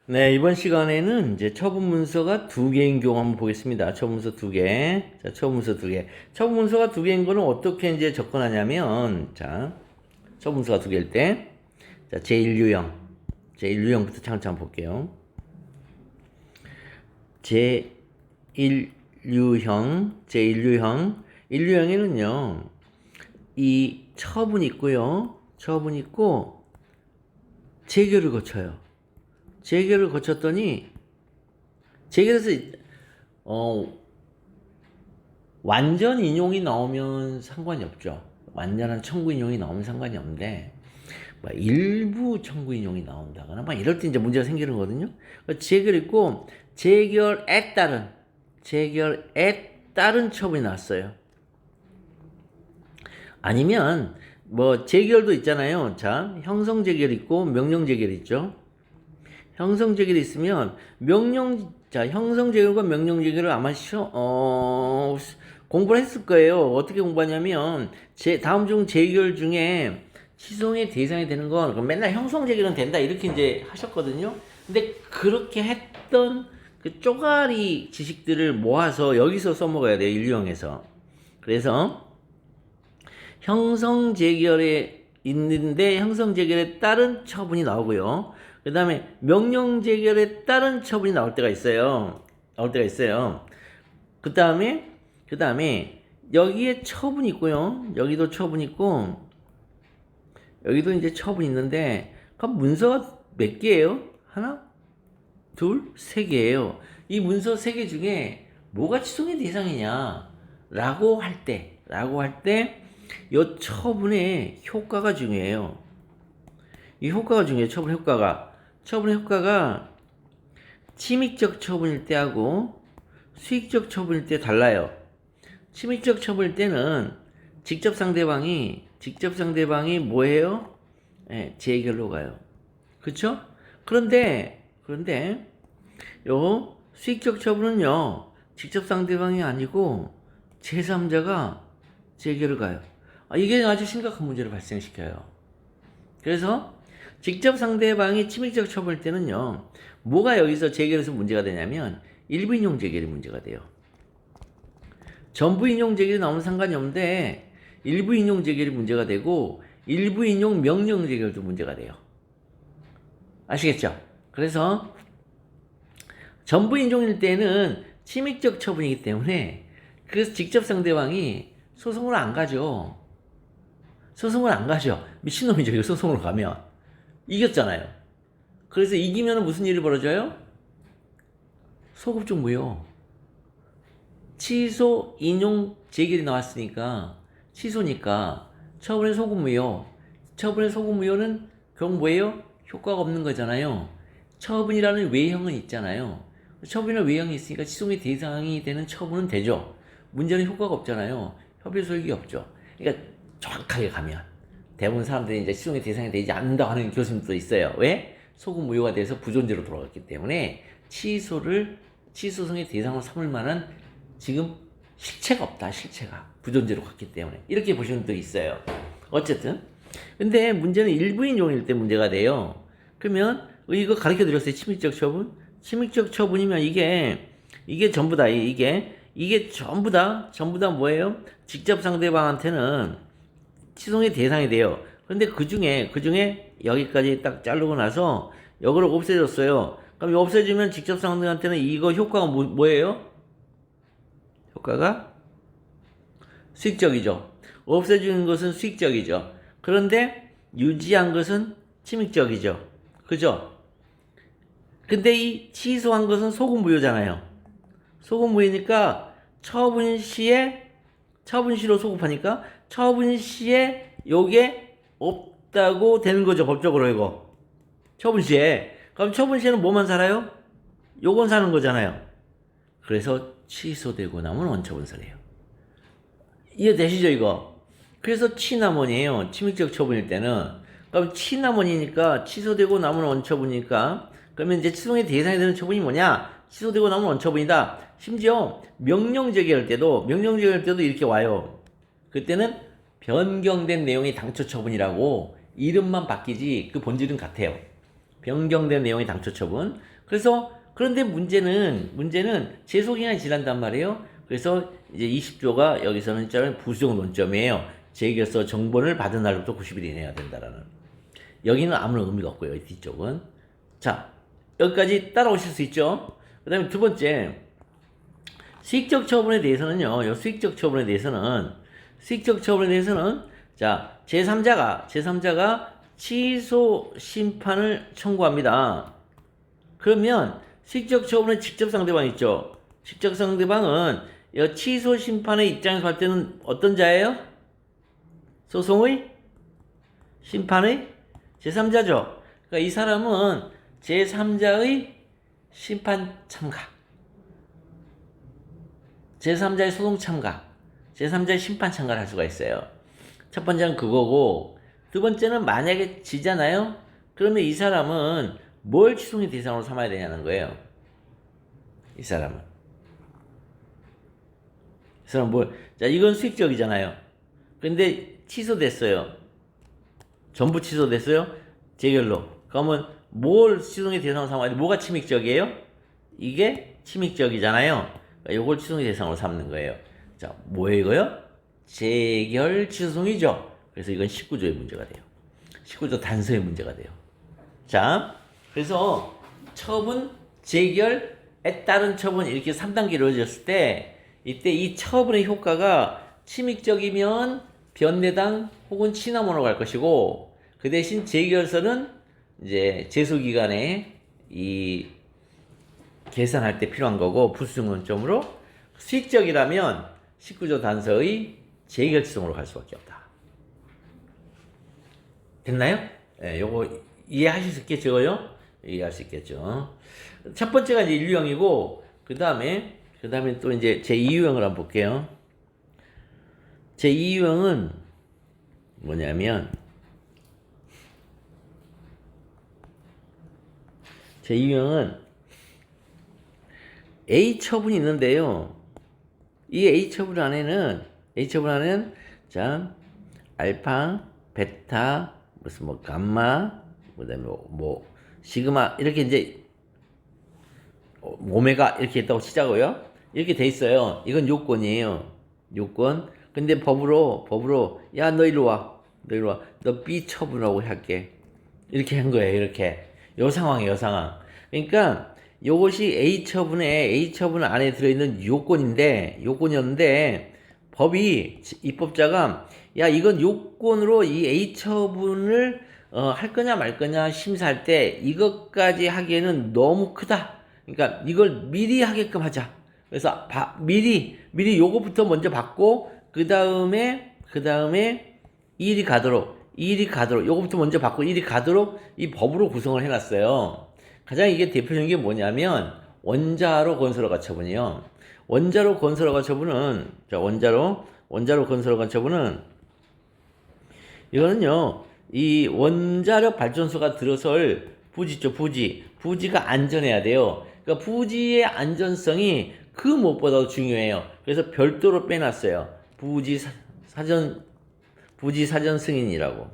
네, 이번 시간에는 이제 처분 문서가 두 개인 경우 한번 보겠습니다. 처분 문서 두 개. 자, 처분 문서 두 개. 처분 문서가 두 개인 거는 어떻게 이제 접근하냐면, 자, 처분 문서가 두 개일 때, 자, 제1유형. 제1유형부터 차근차근 볼게요. 제1유형. 1유형에는요, 이 처분 있고요. 처분 있고, 재결을 거쳐요. 재결을 거쳤더니 재결에서 완전 인용이 나오면 상관이 없죠. 완전한 청구 인용이 나오면 상관이 없는데 뭐 일부 청구 인용이 나온다거나 막 이럴 때 이제 문제가 생기는 거거든요. 재결 있고 재결에 따른 처분이 났어요. 아니면 뭐 재결도 있잖아요. 자, 형성 재결 있고 명령 재결 있죠. 형성 재결이 있으면 형성 재결과 명령 재결을 아마 공부를 했을 거예요. 어떻게 공부하냐면 다음 중 재결 중에 취소의 대상이 되는 건 그럼 맨날 형성 재결은 된다 이렇게 이제 하셨거든요. 근데 그렇게 했던 그 쪼가리 지식들을 모아서 여기서 써먹어야 돼요. 인류형에서. 그래서 형성 재결에 있는데 형성 재결에 따른 처분이 나오고요. 그 다음에 명령 재결에 따른 처분이 나올 때가 있어요. 그 다음에 여기에 처분이 있고요. 여기도 처분이 있고 여기도 이제 처분이 있는데 그럼 문서가 몇 개예요? 하나, 둘, 세 개예요. 이 문서 세 개 중에 뭐가 취소의 대상이냐? 라고 할 때, 이 처분의 효과가 중요해요. 이 효과가 중요해요. 처분의 효과가 침익적 처분일 때하고 수익적 처분일 때 달라요. 침익적 처분일 때는 직접 상대방이 뭐예요? 네, 재결로 가요. 그쵸? 그런데 요 수익적 처분은요 직접 상대방이 아니고 제3자가 재결을 가요. 이게 아주 심각한 문제를 발생시켜요. 그래서 직접 상대방이 침익적 처분일 때는요, 뭐가 여기서 재결에서 문제가 되냐면, 일부 인용 재결이 문제가 돼요. 전부 인용 재결이 나오면 상관이 없는데, 일부 인용 재결이 문제가 되고, 일부 인용 명령 재결도 문제가 돼요. 아시겠죠? 그래서, 전부 인용일 때는 침익적 처분이기 때문에, 그래서 직접 상대방이 소송을 안 가죠. 미친놈이죠, 이거 소송으로 가면. 이겼잖아요. 그래서 이기면 무슨 일이 벌어져요? 소급적 무효. 취소, 인용, 재결이 나왔으니까 취소니까 처분의 소급 무효. 처분의 소급 무효는 결국 뭐예요? 효과가 없는 거잖아요. 처분이라는 외형은 있잖아요. 처분이라는 외형이 있으니까 취소의 대상이 되는 처분은 되죠. 문제는 효과가 없잖아요. 협의 소득이 없죠. 그러니까 정확하게 가면 대부분 사람들이 이제 취소의 대상이 되지 않는다고 하는 교수님도 있어요. 왜? 소급 무효가 돼서 부존재로 돌아갔기 때문에 취소성의 대상으로 삼을 만한 지금 실체가 없다. 부존재로 갔기 때문에 이렇게 보시는 분도 있어요. 어쨌든 근데 문제는 일부 인용일 때 문제가 돼요. 그러면 이거 가르쳐 드렸어요. 침익적 처분이면 이게 전부다. 이게 전부 다 뭐예요? 직접 상대방한테는 취소의 대상이 돼요. 그런데 그 중에 여기까지 딱 자르고 나서 이거를 없애줬어요. 그럼 없애주면 직접 상대한테는 이거 효과가 뭐예요? 효과가 수익적이죠. 없애주는 것은 수익적이죠. 그런데 유지한 것은 침익적이죠. 그죠? 근데 이 취소한 것은 소급무효잖아요. 소급무효니까 처분시로 소급하니까 처분시에 요게 없다고 되는 거죠. 법적으로 이거. 처분시에. 그럼 처분시에는 뭐만 살아요? 요건 사는 거잖아요. 그래서 취소되고 나면 원처분서래요. 이해되시죠 이거? 그래서 취남원이에요. 침익적 처분일 때는. 그럼 취남원이니까 취소되고 나면 원처분이니까 그러면 이제 취소의 대상이 되는 처분이 뭐냐? 취소되고 나면 원처분이다. 심지어 명령 제기할 때도 이렇게 와요. 그때는 변경된 내용이 당초 처분이라고 이름만 바뀌지 그 본질은 같아요. 변경된 내용의 당초 처분. 그래서 그런데 문제는 제소기간이 지난단 말이에요. 그래서 이제 20조가 여기서는 부수적 논점이에요. 재결서 정본을 받은 날부터 90일 이내야 된다라는. 여기는 아무런 의미가 없고요. 이 뒤쪽은. 자, 여기까지 따라오실 수 있죠? 그 다음에 두 번째, 수익적 처분에 대해서는요, 수익적 처분에 대해서는, 자, 제3자가 취소 심판을 청구합니다. 그러면, 수익적 처분의 직접 상대방 있죠? 직접 상대방은, 이 취소 심판의 입장에서 할 때는 어떤 자예요? 소송의? 심판의? 제3자죠. 그러니까 이 사람은 제3자의 심판 참가, 제3자의 소송 참가, 제3자의 심판 참가를 할 수가 있어요. 첫 번째는 그거고, 두 번째는 만약에 지잖아요? 그러면 이 사람은 뭘 취소의 대상으로 삼아야 되냐는 거예요. 이 사람은 자, 이건 수익적이잖아요. 근데 취소됐어요. 전부 취소됐어요? 재결로. 그러면 뭘 취소의 대상으로 삼아야 돼? 뭐가 침익적이에요? 이게 침익적이잖아요. 그러니까 요걸 취소의 대상으로 삼는 거예요. 자, 뭐예요 이거요? 재결 취소송이죠. 그래서 이건 19조의 문제가 돼요. 19조 단서의 문제가 돼요. 자, 그래서 처분, 재결에 따른 처분 이렇게 3단계로 이루어졌을 때 이때 이 처분의 효과가 침익적이면 변내당 혹은 취남원으로 갈 것이고 그 대신 재결서는 이제 제소기간에 이 계산할 때 필요한 거고 부수적 논점으로 수익적이라면 19조 단서의 재결치송으로 갈 수밖에 없다. 됐나요? 네, 요거 이해하실 수 있겠죠? 이해할 수 있겠죠. 첫 번째가 이제 1유형이고 그 다음에 또 이제 제2유형을 한번 볼게요. 제2유형은 뭐냐면 제2유형은 A 처분이 있는데요. 이 A 처분 안에는 자 알파, 베타, 무슨 뭐 감마, 그다음에 뭐 시그마 이렇게 이제 오메가 이렇게 있다고 치자고요. 이렇게 돼 있어요. 이건 요건이에요. 요건. 근데 법으로 야 너 일로 와. 너 B 처분하고 할게. 이렇게 한 거예요. 이렇게. 요 상황이에요. 상황. 그러니까 요것이 A 처분 안에 들어있는 요건이었는데 법이 입법자가 야 이건 요건으로 이 A 처분을 할 거냐 말 거냐 심사할 때 이것까지 하기에는 너무 크다. 그러니까 이걸 미리 하게끔 하자. 그래서 미리 요거부터 먼저 받고 그 다음에 이 일이 가도록 요거부터 먼저 받고 일이 가도록 이 법으로 구성을 해놨어요. 가장 이게 대표적인 게 뭐냐면 원자로 건설허가 처분이요. 원자로 건설허가 처분은 자 원자로 건설허가 처분은 이거는요 이 원자력 발전소가 들어설 부지죠. 부지가 안전해야 돼요. 그러니까 부지의 안전성이 그 무엇보다도 중요해요. 그래서 별도로 빼놨어요. 부지 사전 승인이라고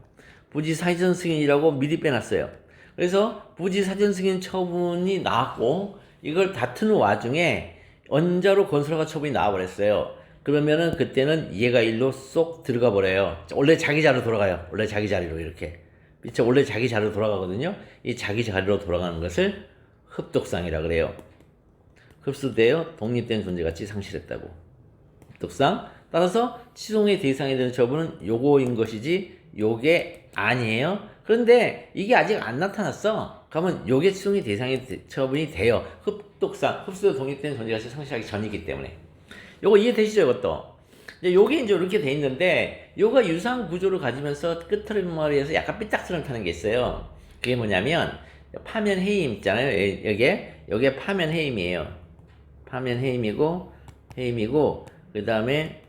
미리 빼놨어요. 그래서 부지 사전 승인 처분이 나왔고 이걸 다투는 와중에 원자로 건설허가 처분이 나와버렸어요. 그러면은 그때는 얘가 일로 쏙 들어가 버려요. 원래 자기 자리로 돌아가요. 원래 자기 자리로 이렇게. 그쵸? 원래 자기 자리로 돌아가거든요. 이 자기 자리로 돌아가는 것을 흡독상이라 그래요. 흡수되어 독립된 존재같이 상실했다고. 흡독상. 따라서 취소의 대상이 되는 처분은 요거인 것이지 요게 아니에요. 그런데 이게 아직 안 나타났어. 그러면 요게 취소의 대상이 처분이 돼요. 흡독상. 흡수되어 독립된 존재같이 상실하기 전이기 때문에. 요거 이해되시죠, 이것도? 요게 이제 이렇게 돼 있는데, 요가 유사한 구조를 가지면서 끝머리에서 약간 삐딱선을 타는 게 있어요. 그게 뭐냐면, 파면 해임 있잖아요. 여기에 파면 해임이에요. 파면 해임이고, 그 다음에,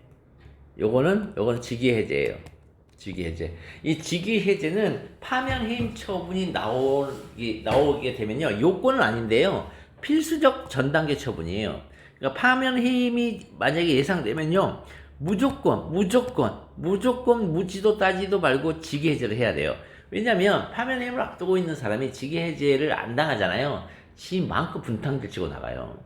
요거는 직위 해제예요. 직위 해제. 이 직위 해제는 파면 해임 처분이 나오게 되면요. 요건은 아닌데요. 필수적 전 단계 처분이에요. 그러니까 파면 해임이 만약에 예상되면요. 무조건 무지도 따지도 말고 직위 해제를 해야 돼요. 왜냐면 파면 해임을 앞두고 있는 사람이 직계 해제를 안 당하잖아요. 지 마음껏 분탕질 치고 나가요.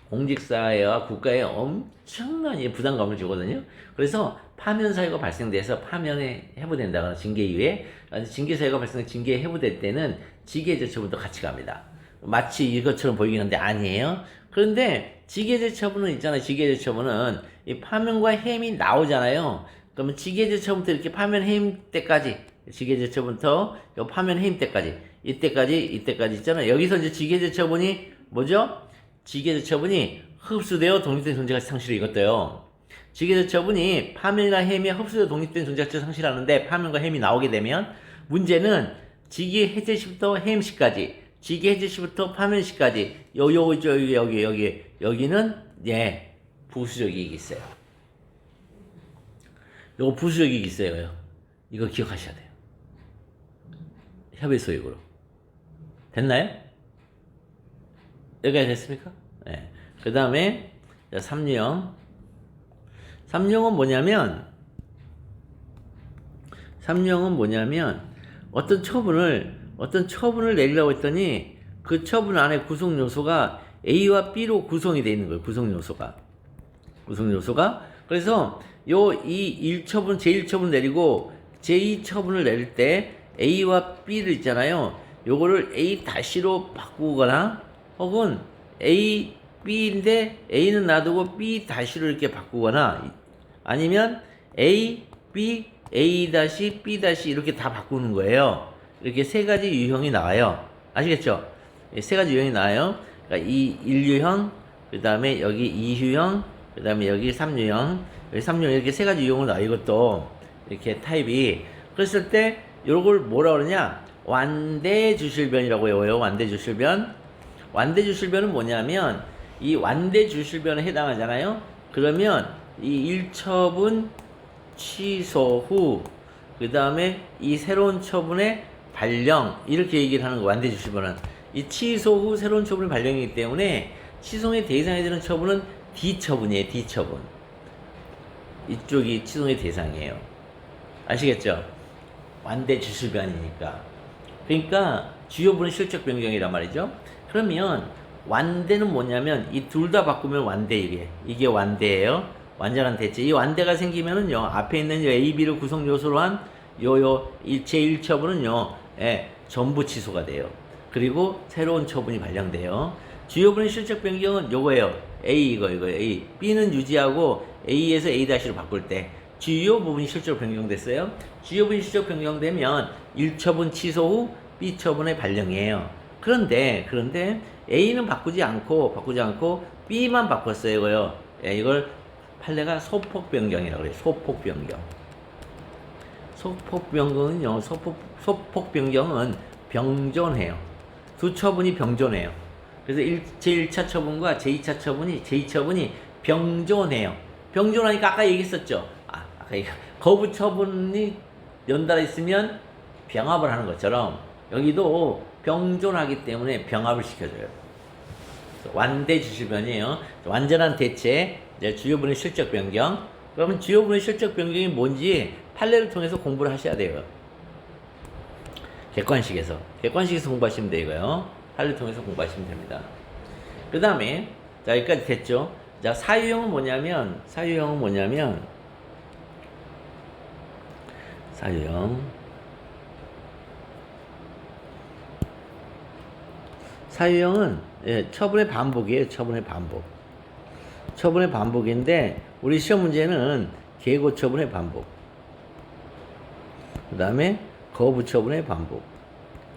공직사회와 국가에 엄청난 부담감을 주거든요. 그래서 파면 사유가 발생돼서 파면에 해부된다거나 징계 이후에 징계 사유가 발생해 징계에 해부될 때는 직계 해제 처분도 같이 갑니다. 마치 이것처럼 보이긴 한데 아니에요. 그런데 직계 해제 처분은 있잖아요. 직계 해제 처분은 이 파면과 해임이 나오잖아요. 그러면 직계 해제 처분부터 이렇게 파면 해임 때까지 직계 해제 처분부터 요 파면 해임 때까지 이때까지 있잖아요. 여기서 이제 직계 해제 처분이 뭐죠? 직계 해제 처분이 흡수되어 독립된 존재가 상실을 이것도요. 직계 해제 처분이 파면이나 해임에 흡수되어 독립된 존재가 상실하는데 파면과 해임이 나오게 되면 문제는 직계 해제 시부터 해임 시까지 직계 해제 시부터 파면 시까지 여기는 예 부수적 이익이 있어요. 요거 부수적 이익이 있어요. 이거 기억하셔야 돼요. 협의 소익으로 됐나요? 여기까지 됐습니까? 네. 그 다음에 3령 3령은 뭐냐면 어떤 처분을 내리려고 했더니 그 처분 안에 구성 요소가 A와 B로 구성이 되어 있는 거예요. 구성 요소가 그래서 이 1처분 제1처분 내리고 제2처분을 내릴 때 A와 B를 있잖아요. 요거를 A-로 바꾸거나 혹은 A, B인데 A는 놔두고 B-로 이렇게 바꾸거나 아니면 A, B, A-, B- 이렇게 다 바꾸는 거예요. 이렇게 세 가지 유형이 나와요. 아시겠죠? 세 가지 유형이 나와요. 그러니까 이 1유형, 그 다음에 여기 2유형, 그 다음에 여기 3유형, 여기 3유형 이렇게 세 가지 유형으로 나와. 이것도 이렇게 타입이. 그랬을 때 요걸 뭐라 그러냐? 완대주실변이라고 해요. 완대주실변. 완대주실변은 뭐냐면 이 완대주실변에 해당하잖아요. 그러면 이 1처분 취소 후 그 다음에 이 새로운 처분의 발령 이렇게 얘기를 하는 거. 완대주실변은 이 취소 후 새로운 처분의 발령이기 때문에 취소의 대상이 되는 처분은 D처분이에요. D처분. 이쪽이 취소의 대상이에요. 아시겠죠? 완대주실변이니까. 그러니까 주요부는 실적 변경이란 말이죠. 그러면 완대는 뭐냐면 이 둘 다 바꾸면 완대. 이게 완대예요. 완전한 대체. 이 완대가 생기면은요 앞에 있는 A, B를 구성 요소로 한 제1처분은요 전부 취소가 돼요. 그리고 새로운 처분이 발령돼요. 주요부는 실적 변경은 요거예요. A 이거 A. B는 유지하고 A에서 A-로 바꿀 때 주요 부분이 실적 변경됐어요. 주요 부분이 실적 변경되면 1처분 취소 후 B처분의 발령이에요. 그런데 A는 바꾸지 않고 B만 바꿨어요. 이걸 판례가 소폭 변경이라고 그래요. 소폭 변경. 소폭 변경은 병존해요. 두 처분이 병존해요. 그래서 제1차 처분과 제2차 제2처분이 병존해요. 병존하니까 아까 얘기했었죠. 거부 처분이 연달아 있으면 병합을 하는 것처럼 여기도 병존하기 때문에 병합을 시켜줘요. 완대주실변이에요. 완전한 대체, 주요분의 실적 변경. 그러면 주요분의 실적 변경이 뭔지 판례를 통해서 공부를 하셔야 돼요. 객관식에서 공부하시면 돼요. 이거요. 판례를 통해서 공부하시면 됩니다. 그 다음에 자 여기까지 됐죠. 자 사유형은 뭐냐면 사유형은 처분의 반복이에요. 처분의 반복인데 우리 시험 문제는 계고 처분의 반복. 그 다음에 거부 처분의 반복.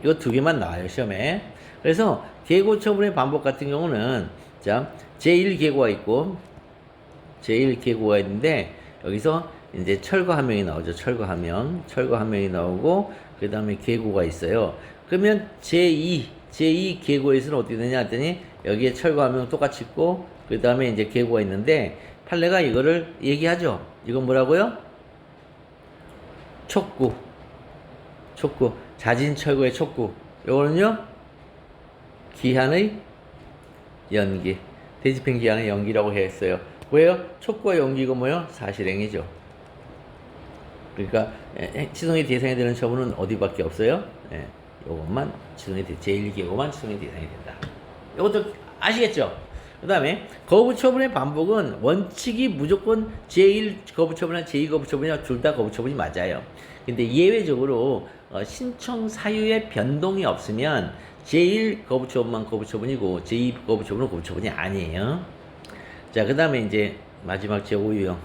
이거 두 개만 나와요 시험에. 그래서 계고 처분의 반복 같은 경우는 자 제1계고가 있고 제1계고가 있는데 여기서 이제 철거 한 명이 나오죠. 철거 한 명이 나오고 그 다음에 계고가 있어요. 그러면 제2 계고에서는 어떻게 되냐 했더니 여기에 철거 한 명 똑같이 있고 그 다음에 이제 계고가 있는데 판례가 이거를 얘기하죠. 이건 뭐라고요? 촉구 자진 철거의 촉구. 요거는요 기한의 연기, 대집행 기한의 연기라고 했어요. 왜요? 촉구와 연기가 뭐요? 사실행위죠. 그러니까 취소의 대상이 되는 처분은 어디밖에 없어요? 예, 요것만 제1계고만 취소의 대상이 된다. 이것도 아시겠죠? 그 다음에 거부 처분의 반복은 원칙이 무조건 제1 거부 처분이나 제2 거부 처분이나 둘 다 거부 처분이 맞아요. 근데 예외적으로 신청 사유에 변동이 없으면 제1 거부 처분만 거부 처분이고 제2 거부 처분은 거부 처분이 아니에요. 자, 그 다음에 이제 마지막 제5유형.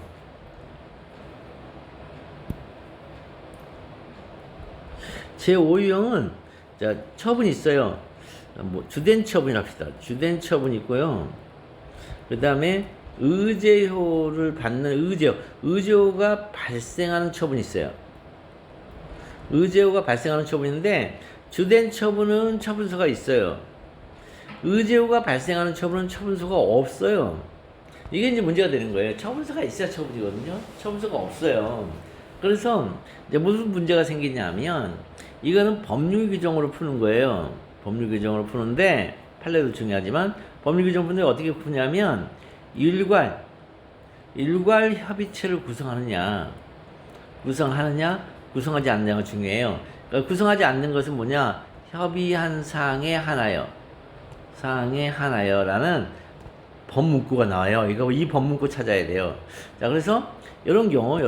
제5유형은 자, 처분이 있어요. 뭐 주된 처분이라 합시다. 주된 처분이 있고요. 그 다음에 의제효를 받는 의제효가 발생하는 처분이 있어요. 의제효가 발생하는 처분인데 주된 처분은 처분서가 있어요. 의제효가 발생하는 처분은 처분서가 없어요. 이게 이제 문제가 되는 거예요. 처분서가 있어야 처분이거든요. 처분서가 없어요. 그래서 이제 무슨 문제가 생기냐면 이거는 법률 규정으로 푸는 거예요. 법률 규정으로 푸는데 판례도 중요하지만 법률 규정 푸는데 어떻게 푸냐면 일괄 협의체를 구성하느냐 구성하지 않느냐가 중요해요. 그러니까 구성하지 않는 것은 뭐냐? 협의한 사항의 하나여라는 법문구가 나와요. 이 법문구 찾아야 돼요. 자, 그래서 이런 경우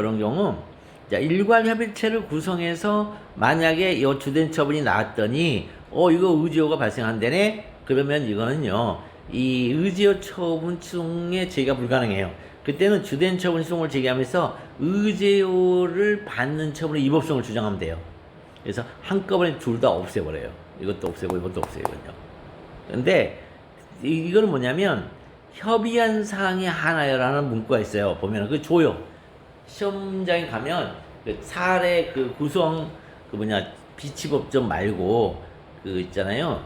자, 일괄 협의체를 구성해서 만약에 이 주된 처분이 나왔더니 이거 의제효가 발생한다네. 그러면 이거는요. 이 의제효 처분 취소에 제기가 불가능해요. 그때는 주된 처분 소송을 제기하면서 의제효를 받는 처분의 위법성을 주장하면 돼요. 그래서 한꺼번에 둘 다 없애버려요. 이것도 없애고 이것도 없애거든요. 근데 이거는 뭐냐면 협의한 사항의 하나여라는 문구가 있어요. 보면 그 줘요. 시험장에 가면 그 사례 그 구성 비치법정 말고 그 있잖아요.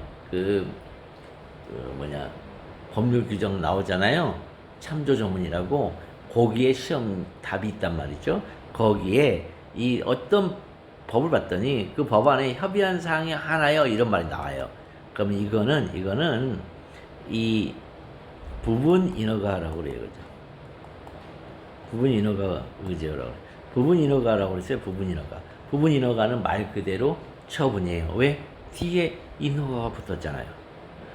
법률 규정 나오잖아요. 참조 조문이라고 거기에 시험 답이 있단 말이죠. 거기에 이 어떤 법을 봤더니 그 법안에 협의한 사항이 하나여 이런 말이 나와요. 그럼 이거는 이 부분 인허가라고 그래요. 그죠? 부분 인허가 의제라고 그래요. 부분 인허가라고 그랬어요. 부분 인허가는 말 그대로 처분이에요. 왜? 뒤에 인허가가 붙었잖아요.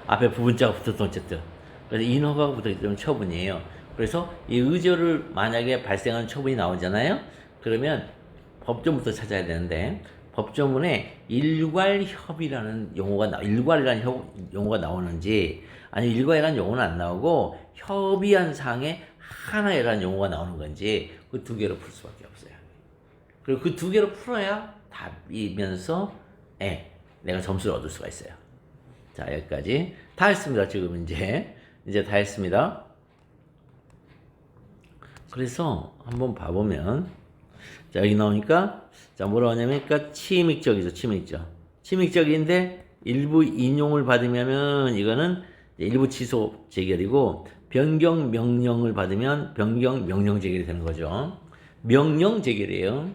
앞에 부분자가 붙었던 어쨌든. 그래서 인허가가 붙었기 때문에 처분이에요. 그래서 이 의제를 만약에 발생하는 처분이 나오잖아요. 그러면 법조문부터 찾아야 되는데 법조문에 일괄이라는 용어가 나오는지 아니면 일괄이라는 용어는 안 나오고 협의한 사항에 하나라는 용어가 나오는 건지 그 두 개로 풀 수밖에 없어요. 그리고 그 두 개로 풀어야 답이면서 내가 점수를 얻을 수가 있어요. 자, 여기까지 다 했습니다. 지금 이제 다 했습니다. 그래서 한번 봐보면 자, 여기 나오니까 자, 뭐라고 하냐면 침익적이죠. 침익적인데 일부 인용을 받으면은 이거는 일부 취소 재결이고 변경 명령을 받으면 변경 명령 재결이 되는 거죠. 명령 재결이에요.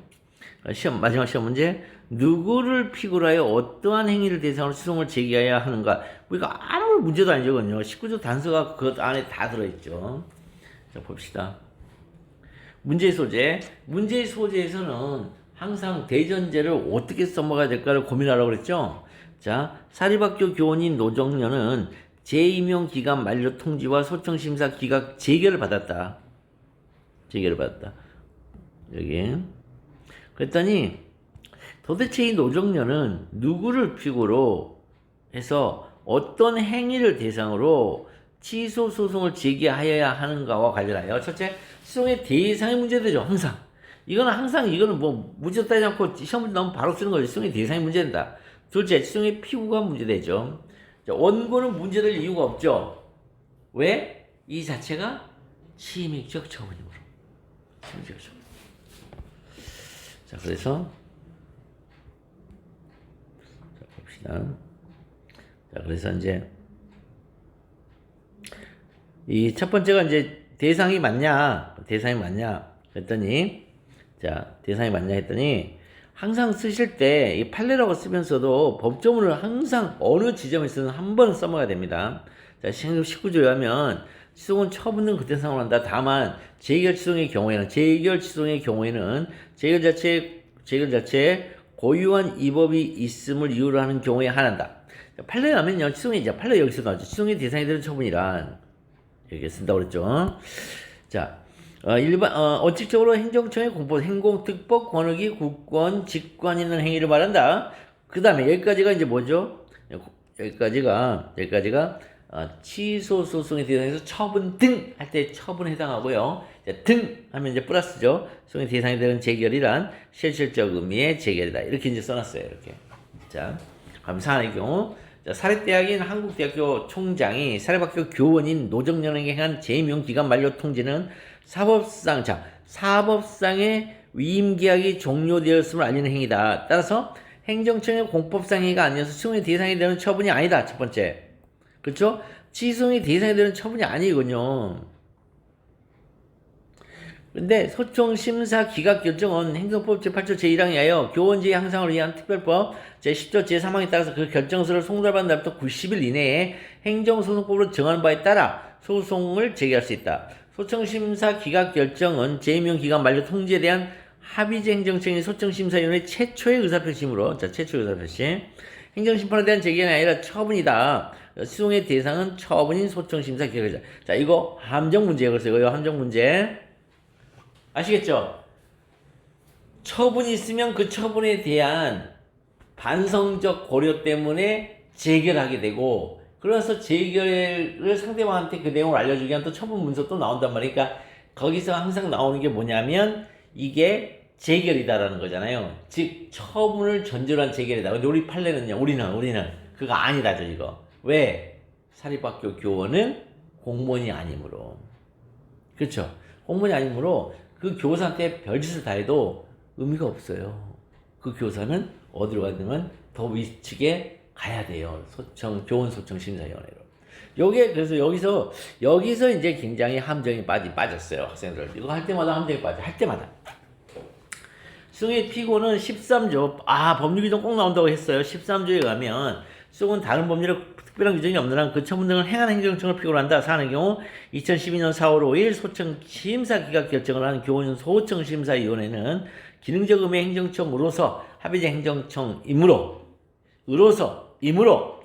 마지막 시험 문제. 누구를 피고로 하여 어떠한 행위를 대상으로 소송을 제기해야 하는가. 이거 아무 문제도 아니거든요. 19조 단서가 그 안에 다 들어있죠. 자, 봅시다. 문제의 소재에서는 항상 대전제를 어떻게 써먹어야 될까를 고민하라고 그랬죠. 자, 사립학교 교원인 노정년은 재임용 기간 만료 통지와 소청심사 기각 재결을 받았다. 여기. 그랬더니 도대체 이 노정년은 누구를 피고로 해서 어떤 행위를 대상으로 취소 소송을 제기하여야 하는가와 관련하여 첫째, 소송의 대상의 문제되죠. 이거는 뭐 문제 따지지 않고 시험 문제 나오면 바로 쓰는 거죠. 소송의 대상이 문제된다. 둘째, 소송의 피고가 문제되죠. 자, 원고는 문제될 이유가 없죠. 왜? 이 자체가 침익적 처분이므로. 자, 그래서 자, 봅시다. 자, 그래서 이제 이 첫 번째가 이제 대상이 맞냐 그랬더니 자, 대상이 맞냐 했더니 항상 쓰실 때 이 판례라고 쓰면서도 법조문을 항상 어느 지점에서는 한 번은 써먹어야 됩니다. 자, 19조에 하면 취소는 처분은 그때 상환한다. 다만 재결 취소의 경우에는 재결 자체에 고유한 위법이 있음을 이유로 하는 경우에 한한다. 판례 나면요, 취소이 이제 판례 여기서 나오죠. 취소의 대상이 되는 처분이란 이렇게 쓴다고 그랬죠. 자, 원칙적으로 행정청의 공법, 행공특법, 권익위, 국권, 직관 있는 행위를 말한다. 그 다음에 여기까지가 이제 뭐죠? 여기까지가 취소 소송의 대상에서 처분 등 할 때 처분에 해당하고요. 등 하면 이제 플러스죠. 소송의 대상이 되는 재결이란 실질적 의미의 재결이다. 이렇게 이제 써놨어요. 이렇게. 자, 그럼 사안의 경우. 자, 사립대학인 한국대학교 총장이 사립학교 교원인 노정연에게 행한 재임용 기간 만료 통지는 사법상의 위임계약이 종료되었음을 알리는 행위다. 따라서 행정청의 공법상 행위가 아니어서 취소의 대상이 되는 처분이 아니다. 첫 번째. 그렇죠? 취소의 대상이 되는 처분이 아니거든요. 근데 소청심사 기각결정은 행정법 제8조 제1항에 하여 교원제의 향상을 위한 특별법 제10조 제3항에 따라서 그 결정서를 송달받은 날부터 90일 이내에 행정소송법으로 정한 바에 따라 소송을 제기할 수 있다. 소청심사 기각결정은 재임용 기간 만료 통지에 대한 합의제 행정청의 소청심사위원회 최초의 의사표시이므로, 자, 최초의 의사표시. 행정심판에 대한 제기가 아니라 처분이다. 소송의 대상은 처분인 소청심사 기각결정. 자, 이거 함정 문제예요. 그래서 이거 함정 문제. 아시겠죠? 처분이 있으면 그 처분에 대한 반성적 고려 때문에 재결하게 되고, 그래서 재결을 상대방한테 그 내용을 알려주기 위한 또 처분 문서 또 나온단 말이니까, 그러니까 거기서 항상 나오는 게 뭐냐면 이게 재결이다라는 거잖아요. 즉 처분을 전제로 한 재결이다. 근데 우리 판례는요, 우리는 그거 아니다죠. 이거 왜? 사립학교 교원은 공무원이 아니므로. 그렇죠? 공무원이 아니므로 그 교사한테 별짓을 다 해도 의미가 없어요. 그 교사는 어디로 가냐면 더 위측에 가야 돼요. 교원 소청 심사위원회로. 요게 그래서 여기서 이제 굉장히 함정이 빠졌어요. 학생들 이거 할 때마다 함정이 빠져. 할 때마다. 수의 피고는 13조 법률 규정 꼭 나온다고 했어요. 13조에 가면 수은 다른 법률에 특별한 규정이 없는 한 그 처분 등을 행한 행정청을 피고로 한다. 사는 경우 2012년 4월 5일 소청 심사 기각 결정을 한 교원 소청심사위원회는 기능적 의미의 행정청으로서 합의제 행정청이므로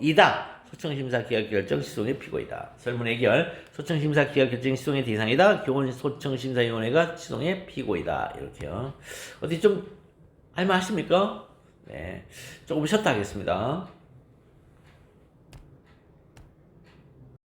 이다. 소청심사 기각 결정 시송의 피고이다. 설문 해결. 소청심사 기각 결정 시송의 대상이다. 교원 소청심사위원회가 시송의 피고이다. 이렇게요. 어디 좀 할만하십니까? 네, 조금 쉬었다 하겠습니다.